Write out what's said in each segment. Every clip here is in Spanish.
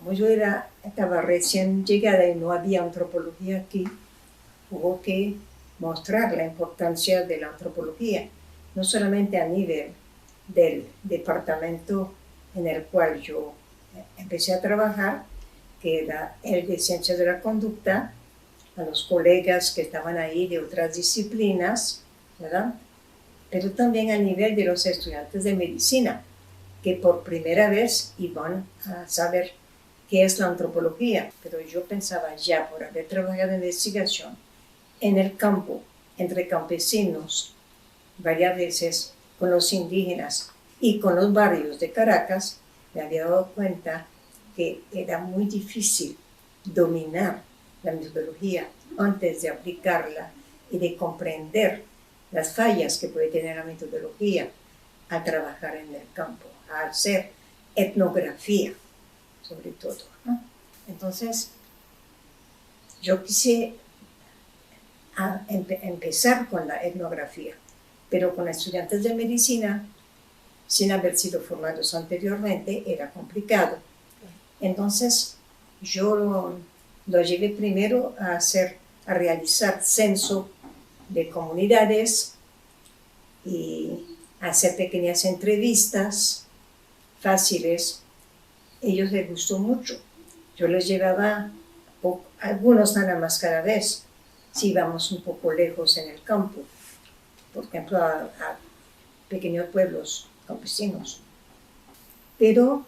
como yo estaba recién llegada y no había antropología aquí, hubo que mostrar la importancia de la antropología, no solamente a nivel del departamento en el cual yo empecé a trabajar, que era el de Ciencias de la Conducta, a los colegas que estaban ahí de otras disciplinas, ¿verdad? Pero también a nivel de los estudiantes de medicina, que por primera vez iban a saber qué es la antropología. Pero yo pensaba ya, por haber trabajado en investigación en el campo, entre campesinos, varias veces con los indígenas y con los barrios de Caracas, me había dado cuenta que era muy difícil dominar la metodología antes de aplicarla y de comprender las fallas que puede tener la metodología al trabajar en el campo, a hacer etnografía, sobre todo, ¿no? Entonces, yo quise empezar con la etnografía, pero con estudiantes de medicina, sin haber sido formados anteriormente, era complicado. Entonces, yo lo llevé primero a realizar censo de comunidades y hacer pequeñas entrevistas fáciles. A ellos les gustó mucho. Yo les llevaba algunos nada más cada vez, si íbamos un poco lejos en el campo, por ejemplo, a pequeños pueblos campesinos. Pero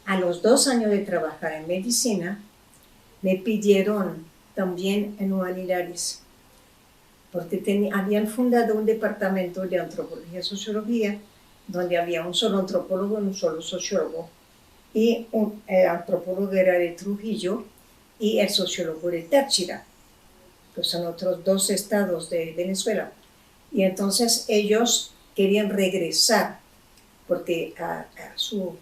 a los 2 años de trabajar en medicina, me pidieron también en humanidades, porque habían fundado un departamento de antropología y sociología, donde había un solo antropólogo y un solo sociólogo, y el antropólogo era de Trujillo y el sociólogo de Táchira, que son otros 2 estados de Venezuela. Y entonces ellos querían regresar porque a su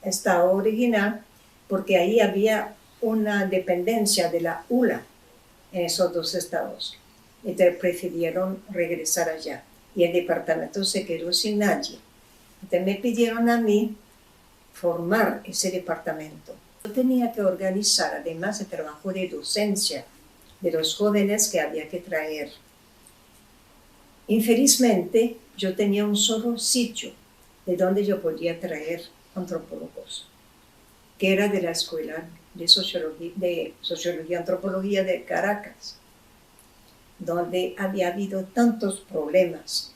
estado original, porque ahí había una dependencia de la ULA en esos 2 estados. Entonces prefirieron regresar allá y el departamento se quedó sin nadie. Entonces me pidieron a mí formar ese departamento. Yo tenía que organizar, además, el trabajo de docencia de los jóvenes que había que traer. Infelizmente, yo tenía un solo sitio de donde yo podía traer antropólogos, que era de la Escuela de Sociología y Antropología de Caracas, donde había habido tantos problemas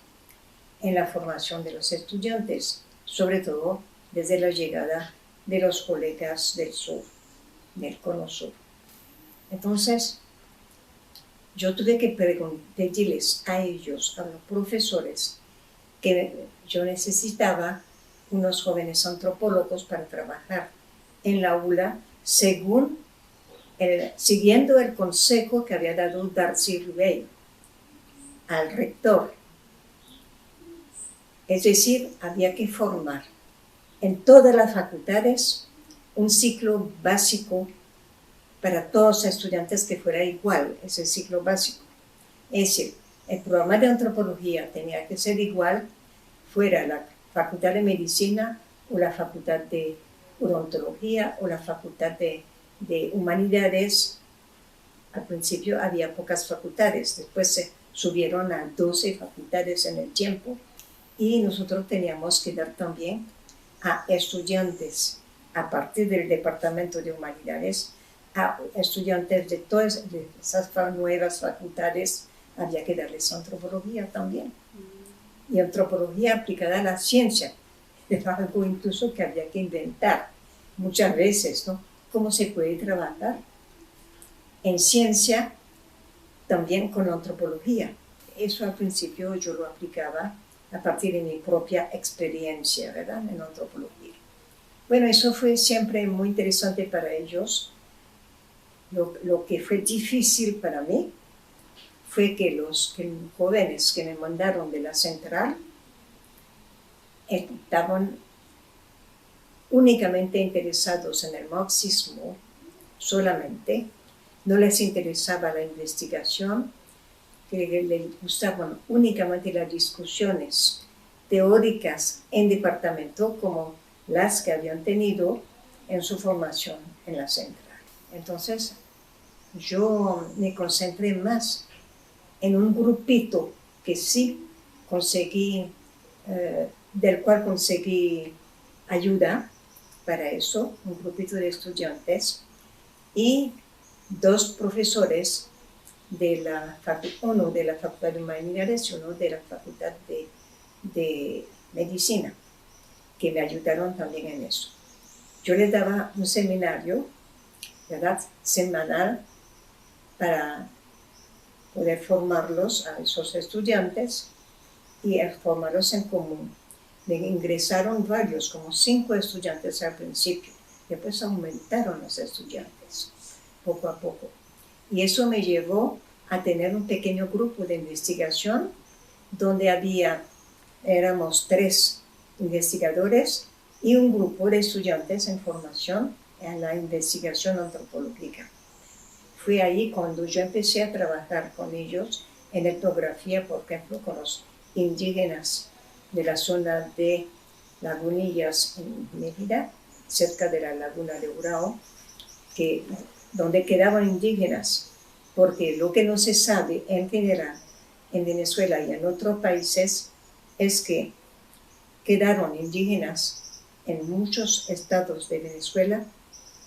en la formación de los estudiantes, sobre todo desde la llegada de los colegas del sur, del Cono Sur. Entonces, yo tuve que pedirles a ellos, a los profesores, que yo necesitaba unos jóvenes antropólogos para trabajar en la ULA siguiendo el consejo que había dado Darcy Ribeiro al rector. Es decir, había que formar en todas las facultades un ciclo básico para todos los estudiantes que fuera igual, ese ciclo básico. Es decir, el programa de antropología tenía que ser igual, fuera la facultad de medicina o la facultad de odontología o la facultad de humanidades. Al principio había pocas facultades, después se subieron a 12 facultades en el tiempo y nosotros teníamos que dar también a estudiantes, a partir del departamento de humanidades, a estudiantes de todas esas nuevas facultades, había que darles antropología también. Y antropología aplicada a la ciencia, era algo incluso que había que inventar muchas veces, ¿no? ¿Cómo se puede trabajar en ciencia también con antropología? Eso al principio yo lo aplicaba a partir de mi propia experiencia, ¿verdad?, en antropología. Bueno, eso fue siempre muy interesante para ellos. Lo que fue difícil para mí fue que los jóvenes que me mandaron de la central estaban únicamente interesados en el marxismo solamente, no les interesaba la investigación, que les gustaban únicamente las discusiones teóricas en departamento como las que habían tenido en su formación en la central. Entonces, yo me concentré más en un grupito que sí conseguí, del cual conseguí ayuda para eso, un grupito de estudiantes y dos profesores de la uno de la Facultad de Humanidades y uno de la Facultad de Medicina, que me ayudaron también en eso. Yo les daba un seminario, ¿verdad?, semanal para poder formarlos a esos estudiantes y formarlos en común. Me ingresaron varios, como 5 estudiantes al principio. Después aumentaron los estudiantes, poco a poco. Y eso me llevó a tener un pequeño grupo de investigación donde éramos 3 investigadores y un grupo de estudiantes en formación en la investigación antropológica. Fue ahí cuando yo empecé a trabajar con ellos en etnografía, por ejemplo, con los indígenas de la zona de Lagunillas en Mérida, cerca de la laguna de Urao, donde quedaban indígenas, porque lo que no se sabe en general en Venezuela y en otros países es que quedaron indígenas en muchos estados de Venezuela,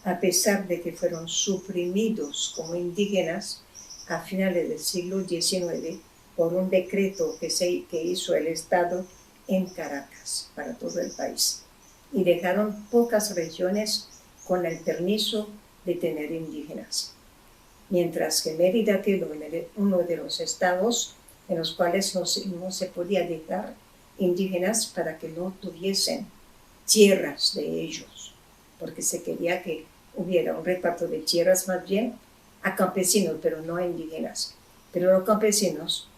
a pesar de que fueron suprimidos como indígenas a finales del siglo XIX por un decreto que hizo el Estado en Caracas para todo el país. Y dejaron pocas regiones con el permiso de tener indígenas. Mientras que Mérida quedó en uno de los estados en los cuales no se podía dejar indígenas para que no tuviesen tierras de ellos, porque se quería que hubiera un reparto de tierras más bien a campesinos, pero no a indígenas. Pero los campesinos,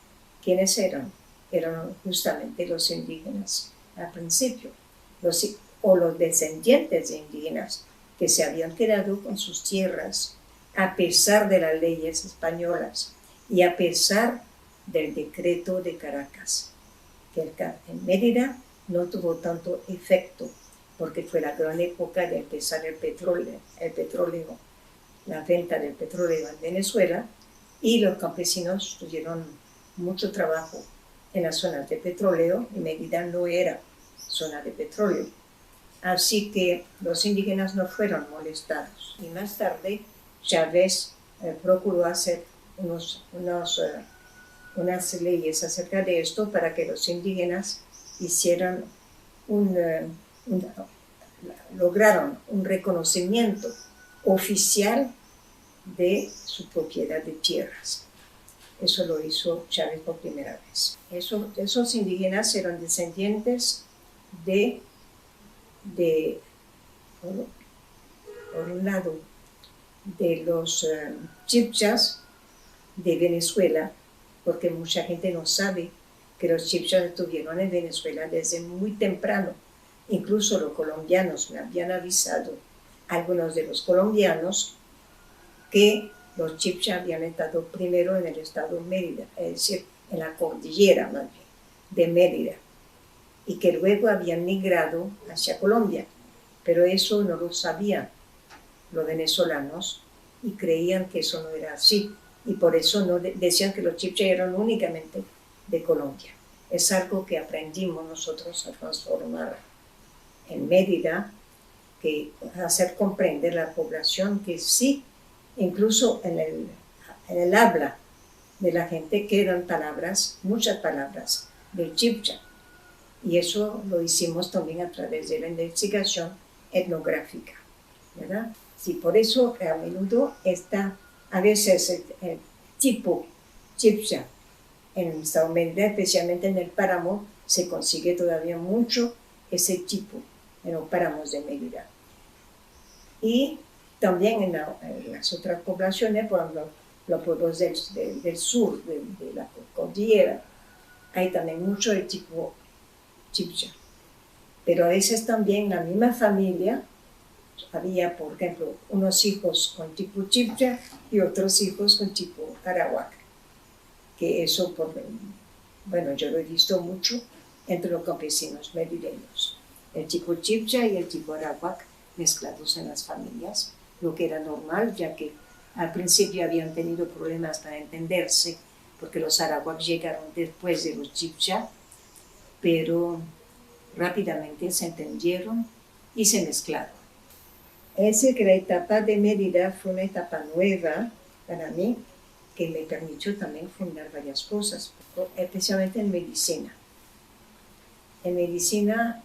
¿quiénes eran? Eran justamente los indígenas al principio, o los descendientes de indígenas que se habían quedado con sus tierras a pesar de las leyes españolas y a pesar del decreto de Caracas, que en Mérida no tuvo tanto efecto porque fue la gran época de empezar el petróleo, la venta del petróleo en Venezuela, y los campesinos tuvieron mucho trabajo en las zonas de petróleo, y Mérida no era zona de petróleo. Así que los indígenas no fueron molestados. Y más tarde, Chávez procuró hacer unas leyes acerca de esto para que los indígenas lograron un reconocimiento oficial de su propiedad de tierras. Eso lo hizo Chávez por primera vez. Esos indígenas eran descendientes por un lado, de los chibchas de Venezuela, porque mucha gente no sabe que los chibchas estuvieron en Venezuela desde muy temprano. Incluso los colombianos me habían avisado, algunos de los colombianos, que los chibchas habían estado primero en el estado de Mérida, es decir, en la cordillera más bien, de Mérida, y que luego habían migrado hacia Colombia. Pero eso no lo sabían los venezolanos y creían que eso no era así. Y por eso no decían que los chibchas eran únicamente de Colombia. Es algo que aprendimos nosotros a transformar en Mérida, que hacer comprender a la población que sí, incluso en el habla de la gente quedan muchas palabras del chibcha. Y eso lo hicimos también a través de la investigación etnográfica, ¿verdad? Sí, por eso a menudo a veces el tipo chibcha en el estado de Mérida, especialmente en el páramo, se consigue todavía mucho ese tipo en los páramos de Mérida. Y también en las otras poblaciones, por ejemplo, los pueblos del sur, de la cordillera, hay también mucho el tipo chibcha. Pero a veces también la misma familia había, por ejemplo, unos hijos con tipo chibcha y otros hijos con tipo arawak. Que eso, yo lo he visto mucho entre los campesinos merideños. El tipo chibcha y el tipo arawak mezclados en las familias, lo que era normal, ya que al principio habían tenido problemas para entenderse, porque los arawak llegaron después de los chibcha, pero rápidamente se entendieron y se mezclaron. Esa que la etapa de Mérida fue una etapa nueva para mí, que me permitió también fundar varias cosas, especialmente en medicina. En medicina,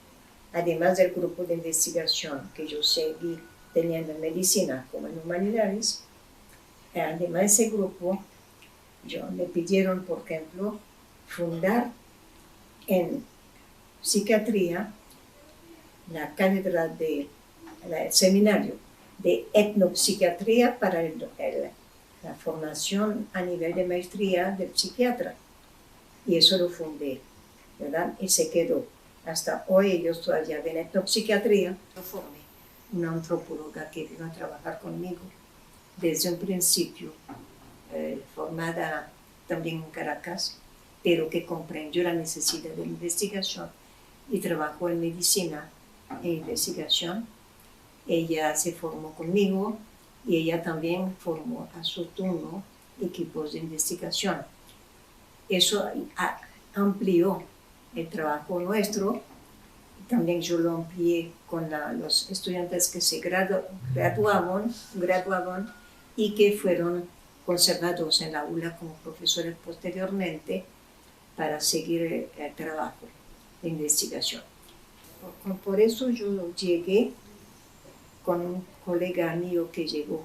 además del grupo de investigación que yo seguí teniendo en medicina como en humanidades, además de ese grupo, me pidieron, por ejemplo, fundar en psiquiatría la cátedra el seminario de etnopsiquiatría para la formación a nivel de maestría del psiquiatra. Y eso lo fundé, ¿verdad? Y se quedó. Hasta hoy ellos todavía ven etnopsiquiatría. Yo formé una antropóloga que vino a trabajar conmigo desde un principio, formada también en Caracas, pero que comprendió la necesidad de investigación y trabajó en medicina e investigación. Ella se formó conmigo y ella también formó a su turno equipos de investigación. Eso amplió el trabajo nuestro. También yo lo amplié con los estudiantes que se graduaban y que fueron conservados en la aula como profesores posteriormente para seguir el trabajo de investigación. Por eso yo llegué con un colega mío que llegó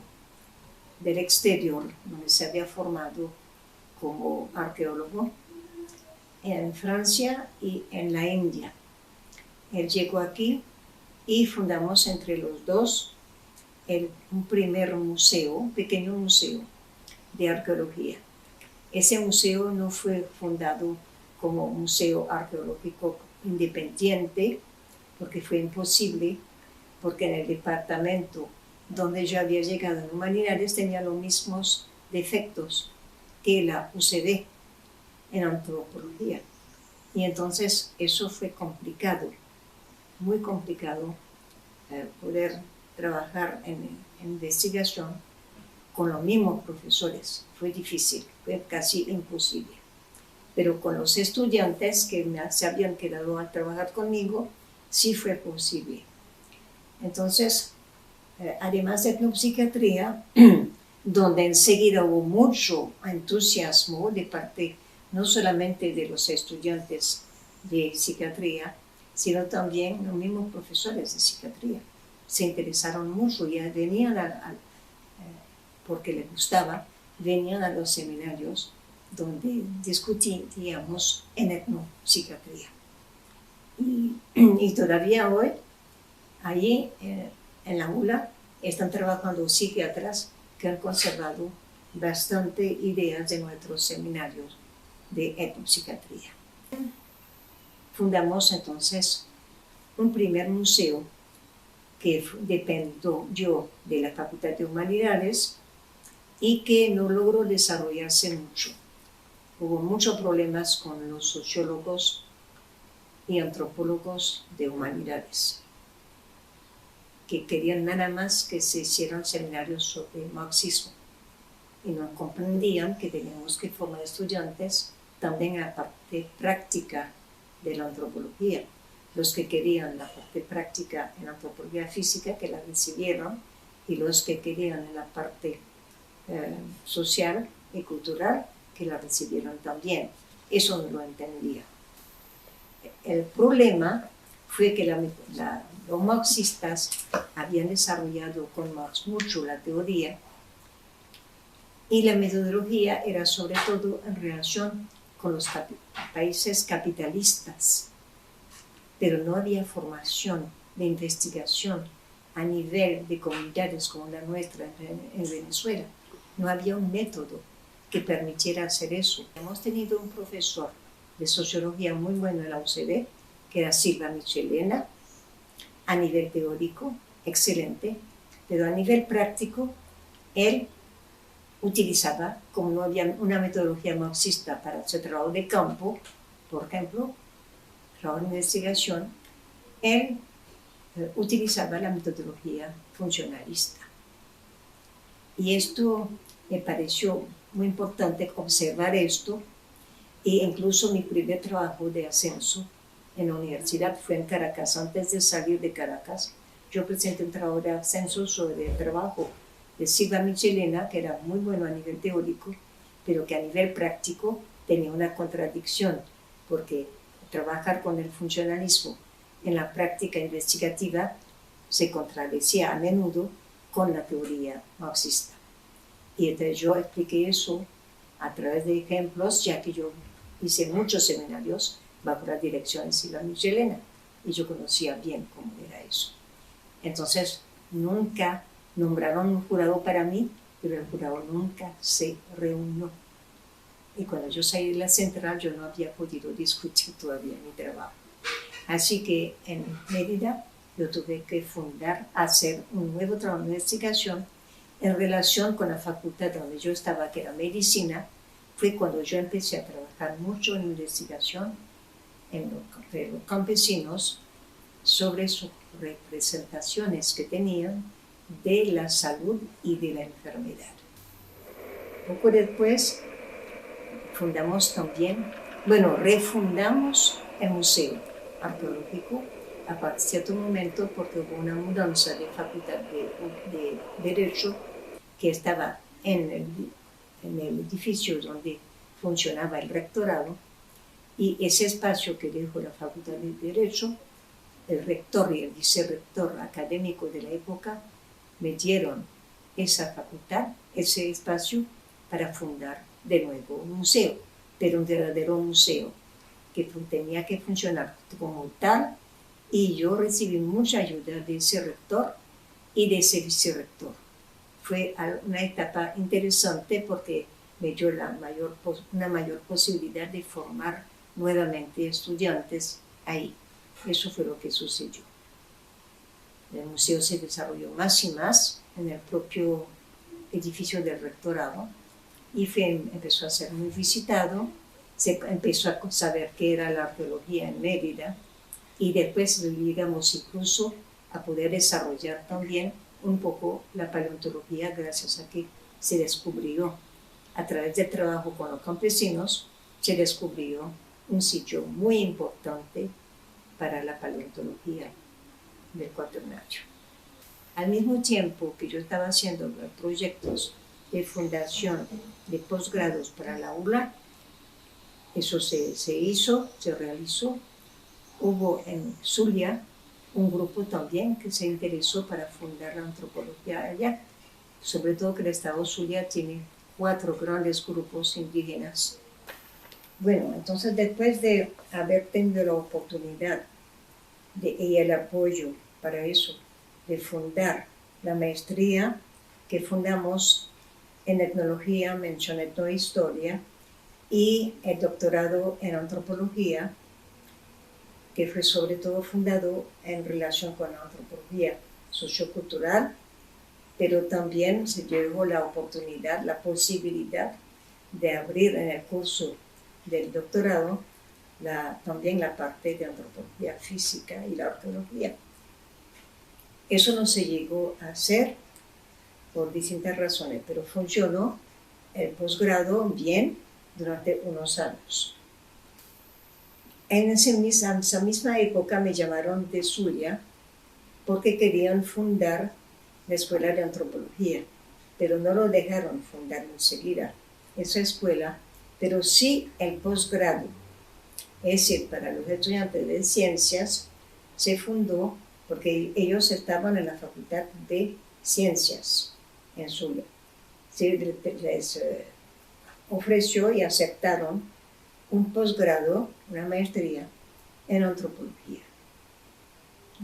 del exterior, donde se había formado como arqueólogo en Francia y en la India. Él llegó aquí y fundamos entre los dos un primer museo, un pequeño museo de arqueología. Ese museo no fue fundado como museo arqueológico independiente, porque fue imposible, porque en el departamento donde yo había llegado en humanidades tenía los mismos defectos que la UCD en antropología. Y entonces eso fue complicado, muy complicado, poder trabajar en investigación con los mismos profesores. Fue difícil, fue casi imposible. Pero con los estudiantes que se habían quedado a trabajar conmigo, sí fue posible. Entonces, además de etnopsiquiatría, donde enseguida hubo mucho entusiasmo de parte no solamente de los estudiantes de psiquiatría, sino también los mismos profesores de psiquiatría. Se interesaron mucho y venían, porque les gustaba, venían a los seminarios donde discutíamos en etnopsiquiatría. Y todavía hoy, allí en la aula, están trabajando psiquiatras que han conservado bastante ideas de nuestros seminarios de etnopsiquiatría. Fundamos entonces un primer museo que dependió de la Facultad de Humanidades y que no logró desarrollarse mucho. Hubo muchos problemas con los sociólogos y antropólogos de humanidades, que querían nada más que se hicieran seminarios sobre marxismo y no comprendían que teníamos que formar estudiantes también a la parte práctica de la antropología. Los que querían la parte práctica en antropología física, que la recibieron, y los que querían en la parte social y cultural, que la recibieron también. Eso no lo entendía. El problema fue que los marxistas habían desarrollado con Marx mucho la teoría y la metodología era sobre todo en relación con los países capitalistas, pero no había formación de investigación a nivel de comunidades como la nuestra en Venezuela. No había un método que permitiera hacer eso. Hemos tenido un profesor de sociología muy bueno en la UCD, que era Silva Michelena, a nivel teórico, excelente, pero a nivel práctico, él utilizaba, como no había una metodología marxista para hacer trabajo de campo, por ejemplo, trabajo de investigación, él utilizaba la metodología funcionalista. Y esto me pareció muy importante observar esto, e incluso mi primer trabajo de ascenso en la universidad fue en Caracas. Antes de salir de Caracas, yo presenté un trabajo de ascenso sobre el trabajo de Silva Michelena, que era muy bueno a nivel teórico, pero que a nivel práctico tenía una contradicción, porque trabajar con el funcionalismo en la práctica investigativa se contradecía a menudo con la teoría marxista. Y entonces yo expliqué eso a través de ejemplos, ya que yo hice muchos seminarios bajo la dirección de Silva Michelena y yo conocía bien cómo era eso. Entonces nunca nombraron un jurado para mí, pero el jurado nunca se reunió. Y cuando yo salí de la central yo no había podido discutir todavía mi trabajo. Así que en Mérida yo tuve que hacer un nuevo trabajo de investigación en relación con la facultad donde yo estaba, que era medicina. Fue cuando yo empecé a trabajar mucho en investigación en los campesinos sobre sus representaciones que tenían de la salud y de la enfermedad. Poco después refundamos el Museo Arqueológico a cierto momento, porque hubo una mudanza de facultad de Derecho que estaba en el edificio donde funcionaba el rectorado, y ese espacio que dejó la facultad de Derecho, el rector y el vicerrector académico de la época me dieron esa facultad, ese espacio, para fundar de nuevo un museo, pero un verdadero museo que tenía que funcionar como tal, y yo recibí mucha ayuda de ese rector y de ese vicerrector. Fue una etapa interesante porque me dio una mayor posibilidad de formar nuevamente estudiantes ahí. Eso fue lo que sucedió. El museo se desarrolló más y más en el propio edificio del rectorado y empezó a ser muy visitado. Se empezó a saber qué era la arqueología en Mérida, y después llegamos incluso a poder desarrollar también un poco la paleontología, gracias a que se descubrió, a través del trabajo con los campesinos, se descubrió un sitio muy importante para la paleontología del Cuaternario. Al mismo tiempo que yo estaba haciendo proyectos de fundación de posgrados para la ULA, eso se realizó. Hubo en Zulia un grupo también que se interesó para fundar la antropología allá, sobre todo que el estado Zulia tiene 4 grandes grupos indígenas. Bueno, entonces después de haber tenido la oportunidad y el apoyo para eso, de fundar la maestría que fundamos en etnología, mención etnohistoria, y el doctorado en antropología, que fue sobre todo fundado en relación con la antropología sociocultural, pero también se dio la oportunidad, la posibilidad de abrir en el curso del doctorado también la parte de antropología física y la arqueología. Eso no se llegó a hacer por distintas razones, pero funcionó el posgrado bien durante unos años. En esa misma época me llamaron de Zulia porque querían fundar la escuela de antropología, pero no lo dejaron fundar enseguida esa escuela, pero sí el posgrado. Es decir, para los estudiantes de ciencias se fundó porque ellos estaban en la Facultad de Ciencias en Zulia. Se les ofreció y aceptaron un posgrado, una maestría en antropología,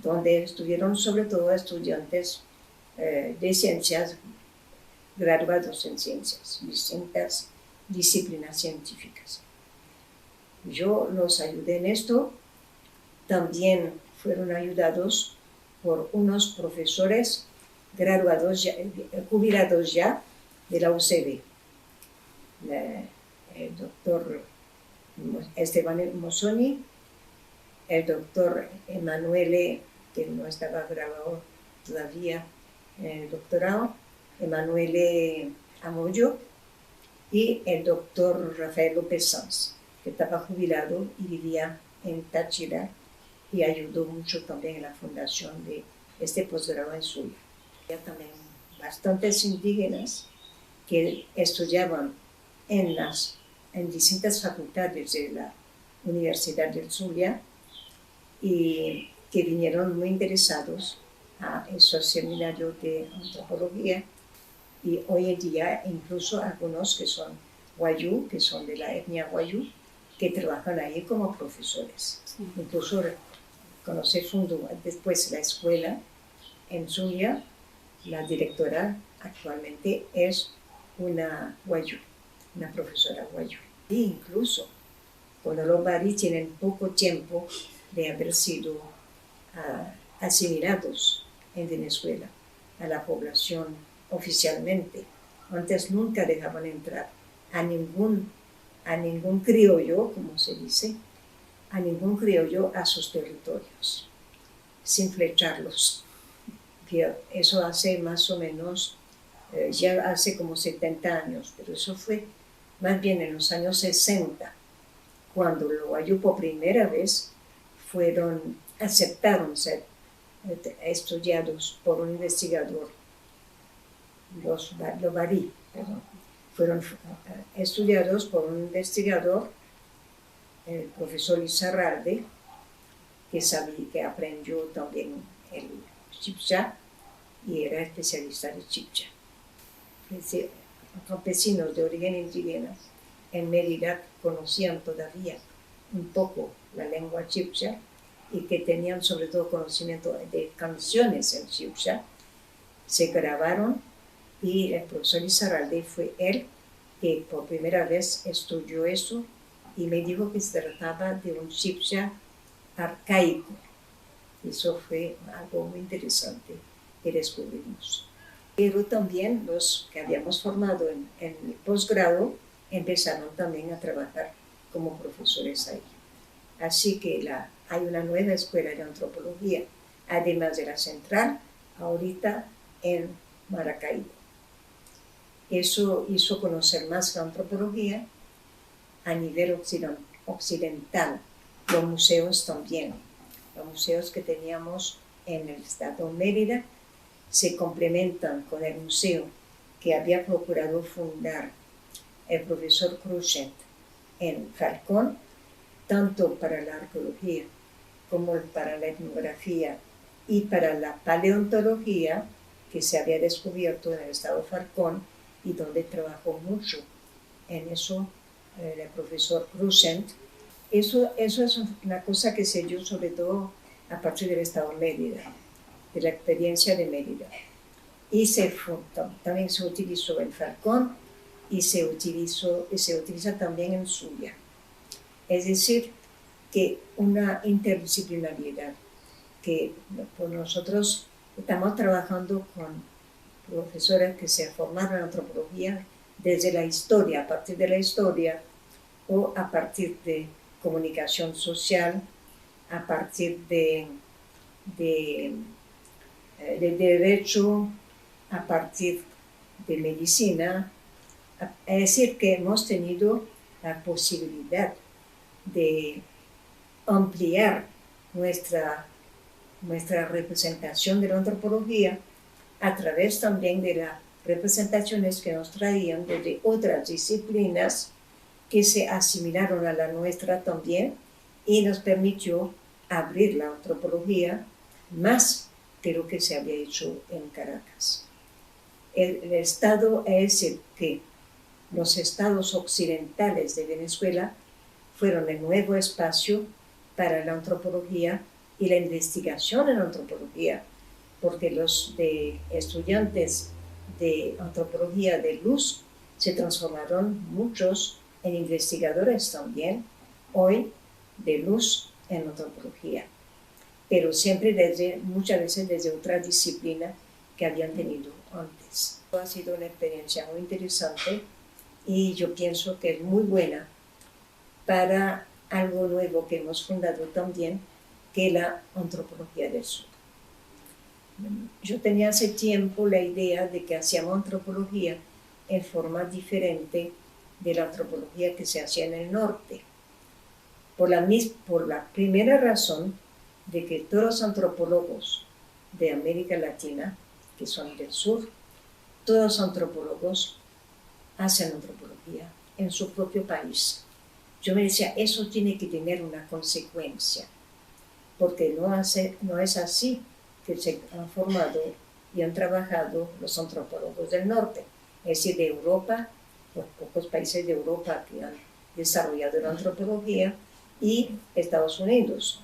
donde estuvieron sobre todo estudiantes de ciencias, graduados en ciencias, distintas disciplinas científicas. Yo los ayudé en esto. También fueron ayudados por unos profesores graduados, jubilados ya de la UCB. El doctor Esteban Mossoni, el doctor Emanuele que no estaba grabado todavía en el doctorado, Emanuele Amoyo, y el doctor Rafael López Sanz, que estaba jubilado y vivía en Táchira y ayudó mucho también en la fundación de este posgrado en Zulia. Había también bastantes indígenas que estudiaban en distintas facultades de la Universidad del Zulia y que vinieron muy interesados a esos seminarios de antropología, y hoy en día incluso algunos que son wayú, que son de la etnia wayú, que trabajan ahí como profesores. Sí. Incluso conocí fundó después la escuela en Zulia. La directora actualmente es una wayú, una profesora wayú. E incluso cuando los barí tienen poco tiempo de haber sido asimilados en Venezuela a la población oficialmente. Antes nunca dejaban entrar a ningún criollo, como se dice, a ningún criollo a sus territorios, sin flecharlos. Eso hace más o menos, ya hace como 70 años, pero eso fue más bien en los años 60, cuando los wayú por primera vez aceptaron ser estudiados por un investigador, los barí, fueron estudiados por un investigador, el profesor Lizarralde, que aprendió también el chibcha y era especialista de chibcha. Campesinos de origen indígena en Mérida conocían todavía un poco la lengua chibcha y que tenían sobre todo conocimiento de canciones en chibcha. Se grabaron y el profesor Lizarralde fue él que por primera vez estudió eso y me dijo que se trataba de un chibcha arcaico. Eso fue algo muy interesante que descubrimos. Pero también los que habíamos formado en el posgrado empezaron también a trabajar como profesores ahí. Así que hay una nueva escuela de antropología, además de la central, ahorita en Maracaibo. Eso hizo conocer más la antropología a nivel occidental. Los museos también. Los museos que teníamos en el estado de Mérida se complementan con el museo que había procurado fundar el profesor Cruchet en Falcón, tanto para la arqueología como para la etnografía y para la paleontología, que se había descubierto en el estado de Falcón y donde trabajó mucho en eso el profesor Cruchet. Eso es una cosa que se dio sobre todo a partir del estado de Mérida, de la experiencia de Mérida. Y también se utilizó en Falcón y se utiliza también en Zulia. Es decir, que una interdisciplinariedad, que pues nosotros estamos trabajando con profesoras que se formaron en antropología desde la historia, a partir de la historia, o a partir de comunicación social, a partir de derecho, a partir de medicina. Es decir, que hemos tenido la posibilidad de ampliar nuestra representación de la antropología a través también de las representaciones que nos traían desde otras disciplinas que se asimilaron a la nuestra también y nos permitió abrir la antropología más de lo que se había hecho en Caracas. El estado, es decir, que los estados occidentales de Venezuela fueron el nuevo espacio para la antropología y la investigación en antropología, porque los estudiantes de antropología de luz se transformaron muchos en investigadores también, hoy de luz en antropología, pero siempre muchas veces desde otra disciplina que habían tenido antes. Ha sido una experiencia muy interesante y yo pienso que es muy buena para algo nuevo que hemos fundado también, que es la antropología del sur. yo tenía hace tiempo la idea de que hacíamos antropología en forma diferente de la antropología que se hacía en el norte. Por la primera razón de que todos los antropólogos de América Latina, que son del sur, todos los antropólogos hacen antropología en su propio país. Yo me decía, eso tiene que tener una consecuencia, porque no es así que se han formado y han trabajado los antropólogos del norte, es decir, de Europa, los pocos países de Europa que han desarrollado la antropología, y Estados Unidos.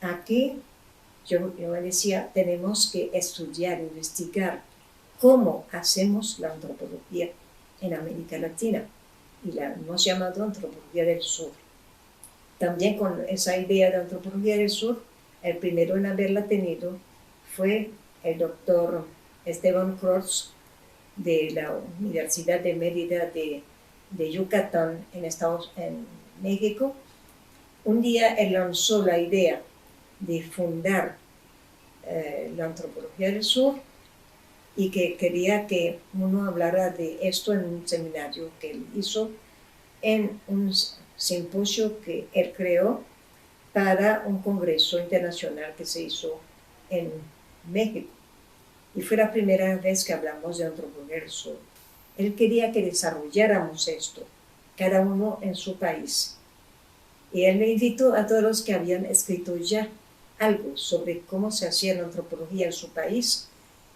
Aquí yo me decía, tenemos que estudiar, investigar cómo hacemos la antropología en América Latina, y la hemos llamado antropología del sur. También con esa idea de antropología del sur, el primero en haberla tenido fue el doctor Esteban Cruz de la Universidad de Mérida de Yucatán en México. Un día él lanzó la idea de fundar la antropología del sur y que quería que uno hablara de esto en un seminario que él hizo en un simposio que él creó para un congreso internacional que se hizo en México. Y fue la primera vez que hablamos de antropología del sur. Él quería que desarrolláramos esto, cada uno en su país. Y él me invitó a todos los que habían escrito ya algo sobre cómo se hacía la antropología en su país.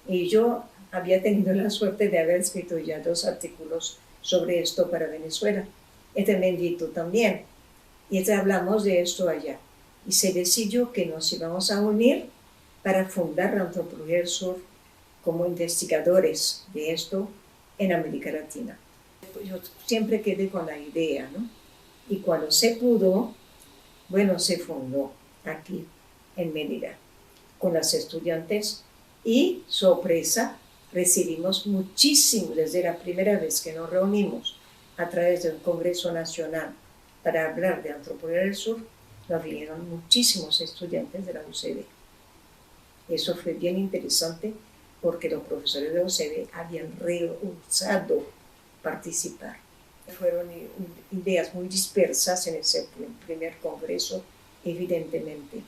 Y yo había tenido la suerte de haber escrito ya 2 artículos sobre esto para Venezuela. Me invitó también. Y hablamos de esto allá. Y se decidió que nos íbamos a unir para fundar la antropología del sur como investigadores de esto en América Latina. Yo siempre quedé con la idea, ¿no? Y cuando se pudo, bueno, se fundó aquí en Mérida con las estudiantes y, sorpresa, recibimos muchísimo, desde la primera vez que nos reunimos a través del Congreso Nacional para hablar de antropología del sur, nos vinieron muchísimos estudiantes de la UCB. Eso fue bien interesante porque los profesores de la UCB habían rehusado participar. Fueron ideas muy dispersas en ese primer congreso, evidentemente.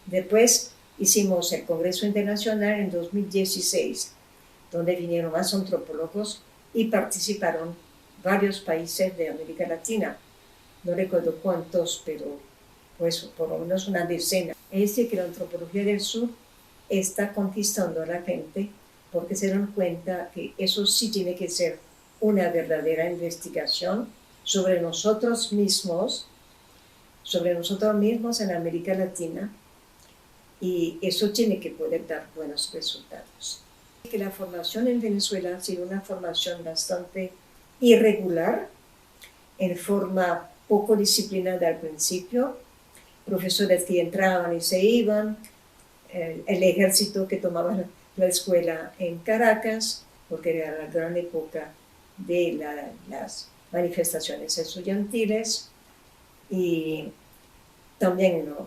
Después hicimos el Congreso Internacional en 2016, donde vinieron más antropólogos y participaron varios países de América Latina. No recuerdo cuántos, pero pues por lo menos una decena. Es decir, que la antropología del sur está conquistando a la gente porque se dan cuenta que eso sí tiene que ser una verdadera investigación sobre nosotros mismos en América Latina, y eso tiene que poder dar buenos resultados. Que la formación en Venezuela ha sido una formación bastante irregular, en forma poco disciplinada al principio, profesores que entraban y se iban, el ejército que tomaba la escuela en Caracas, porque era la gran época de las manifestaciones estudiantiles, y también los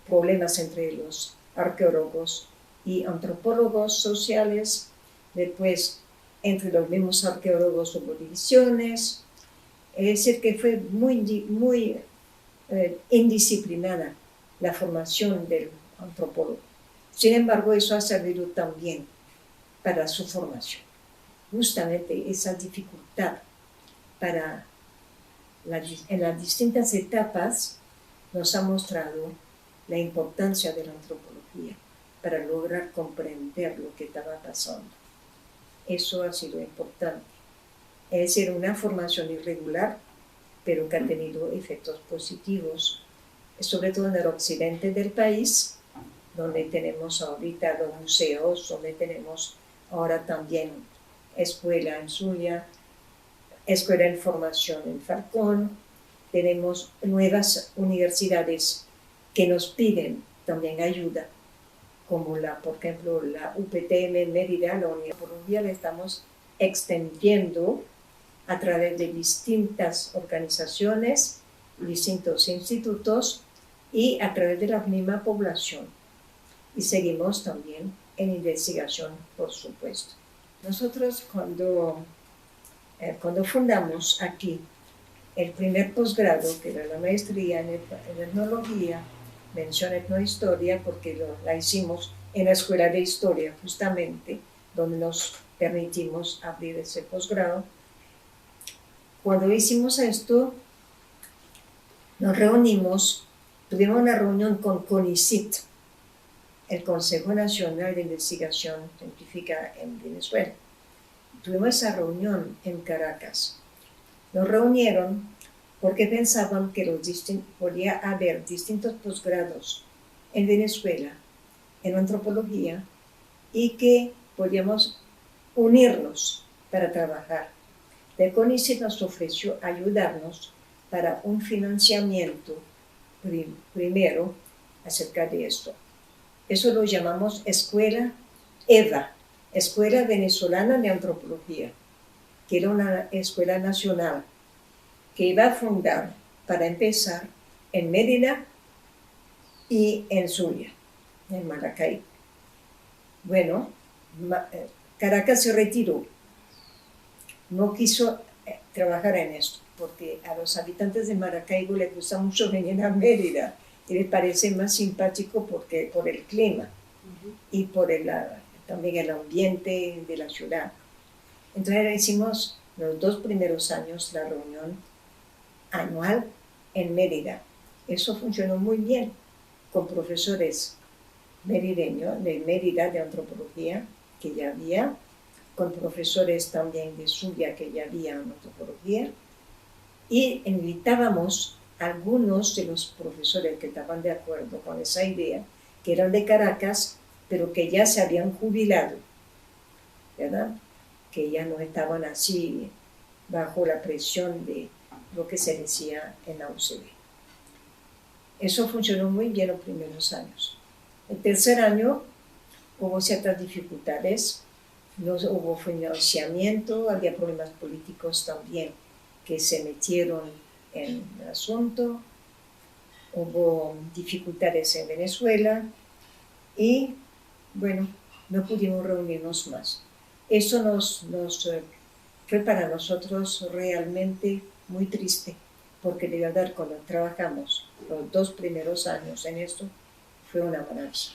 problemas entre los arqueólogos y antropólogos sociales. Después, entre los mismos arqueólogos hubo divisiones. Es decir, que fue muy indisciplinada la formación del antropólogo. Sin embargo, eso ha servido también para su formación. Justamente esa dificultad en las distintas etapas nos ha mostrado la importancia de la antropología para lograr comprender lo que estaba pasando. Eso ha sido importante. Es decir, una formación irregular, pero que ha tenido efectos positivos, sobre todo en el occidente del país, donde tenemos ahorita los museos, donde tenemos ahora también escuela en Zulia, escuela en formación en Falcón, tenemos nuevas universidades que nos piden también ayuda, como por ejemplo, la UPTM en Mérida, la Universidad la estamos extendiendo a través de distintas organizaciones, distintos institutos y a través de la misma población. y seguimos también en investigación, por supuesto. Nosotros cuando fundamos aquí el primer posgrado, que era la maestría en etnología, mención etnohistoria, porque la hicimos en la escuela de historia justamente, donde nos permitimos abrir ese posgrado. Cuando hicimos esto, nos reunimos, tuvimos una reunión con CONICIT, el Consejo Nacional de Investigación Científica en Venezuela. Tuvimos esa reunión en Caracas. Nos reunieron porque pensaban que podía haber distintos posgrados en Venezuela, en antropología, y que podíamos unirnos para trabajar. El CONICET nos ofreció ayudarnos para un financiamiento primero acerca de esto. Eso lo llamamos Escuela EVA, Escuela Venezolana de Antropología, que era una escuela nacional que iba a fundar, para empezar, en Mérida y en Zulia, en Maracay. Bueno, Caracas se retiró, no quiso trabajar en esto, porque a los habitantes de Maracaibo les gusta mucho venir a Mérida y les parece más simpático por el clima y por también el ambiente de la ciudad. Entonces hicimos los 2 primeros años la reunión anual en Mérida. Eso funcionó muy bien con profesores merideños de Mérida de antropología que ya había, con profesores también de Zulia que ya había en antropología, y invitábamos a algunos de los profesores que estaban de acuerdo con esa idea, que eran de Caracas, pero que ya se habían jubilado, ¿verdad? Que ya no estaban así bajo la presión de lo que se decía en la UCB. Eso funcionó muy bien los primeros años. El tercer año hubo ciertas dificultades, no hubo financiamiento, había problemas políticos también que se metieron en el asunto, hubo dificultades en Venezuela y, bueno, no pudimos reunirnos más. Eso fue para nosotros realmente muy triste, porque de verdad cuando trabajamos los 2 primeros años en esto, fue una maravilla.